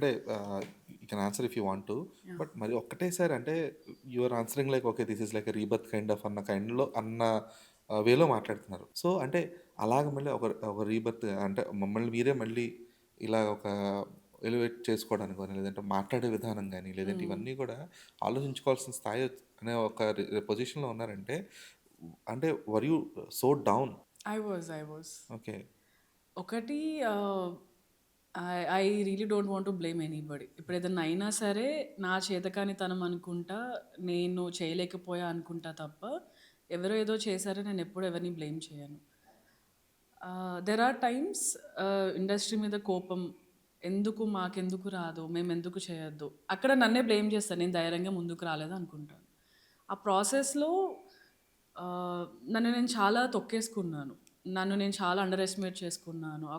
అంటే you can answer if you want to. Yeah! But మరి ఒక్కటేసారి అంటే you are answering like okay. This is like a rebirth kind of అన్న వేలో మాట్లాడుతున్నారు. సో, అంటే అలాగ మళ్ళీ ఒక ఒక రీబర్త్ అంటే మమ్మల్ని మీరే మళ్ళీ ఇలా ఒక ఎలివేట్ చేసుకోవడానికి గాని, లేదంటే మాట్లాడే విధానం గాని, లేదంటే హ్మ్. ఇవన్నీ కూడా ఆలోచించుకోవాల్సిన స్థాయి అనే ఒక పొజిషన్‌లో ఉన్నారంటే, అంటే were you so down? I was. Okay. ఒకటి ah, I really don't want to blame anybody. ఇప్పుడేదన్నా అయినా సరే నా చేతకానితనం అనుకుంటా, నేను చేయలేకపోయా అనుకుంటా తప్ప, ఎవరో ఏదో చేశారని నేనెప్పుడు ఎవరిని బ్లేమ్ చేయను. దెర్ ఆర్ టైమ్స్ ఇండస్ట్రీ మీద కోపం, ఎందుకు మాకెందుకు రాదు, మేమెందుకు చేయొద్దు. అక్కడ నన్నే బ్లేమ్ చేస్తాను. నేను ధైర్యంగా ముందుకు రాలేదనుకుంటాను. ఆ ప్రాసెస్‌లో నన్ను నేను చాలా తొక్కేసుకున్నాను. నన్ను నేను చాలా అండర్ ఎస్టిమేట్ చేసుకున్నాను. ఆ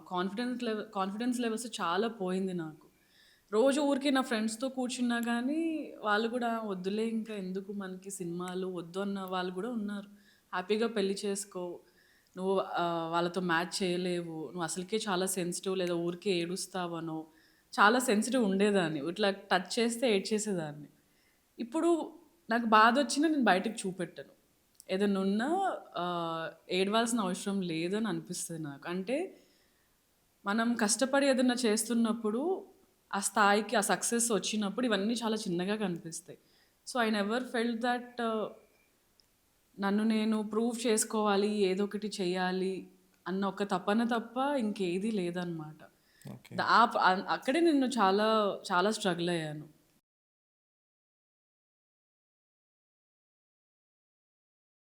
కాన్ఫిడెన్స్ లెవెల్స్ చాలా పోయింది నాకు. రోజు ఊరికే నా ఫ్రెండ్స్‌తో కూర్చున్నా గానీ, వాళ్ళు గూడా వద్దులే ఇంకా ఎందుకు మనకి సినిమాలు వద్దు అన్న వాళ్ళు గూడా ఉన్నారు. హ్యాపీగా పెళ్లి చేసుకో. నువ్వు వాళ్ళతో మ్యాచ్ చేయలేవు. నువ్వు అసలుకే చాలా సెన్సిటివ్ లేదా ఊరికే ఏడుస్తావనో, చాలా సెన్సిటివ్ ఉండేదాన్ని. ఇట్లా టచ్ చేస్తే ఏడ్చేసేదాన్ని. ఇప్పుడు నాకు బాధొచ్చినా నేను బయటకి చూపెట్టను. ఏదన్నా ఉన్నా ఆహ్, ఏడవాల్సిన అవసరం లేదని అనిపిస్తది నాకు. అంటే మనం కష్టపడి ఏదన్నా చేస్తున్నప్పుడు, ఆ స్థాయికి ఆ సక్సెస్ వచ్చినప్పుడు ఇవన్నీ చాలా చిన్నగా కనిపిస్తాయి. So, I never felt that నన్ను నేను ప్రూవ్ చేసుకోవాలి, ఏదో ఒకటి చేయాలి అన్న ఒక తపన తప్ప ఇంకేది లేదనమాట. ఓకే. ద ఆప్ అన్ అక్కడే నేను చాలా, చాలా స్ట్రగుల్ అయ్యాను.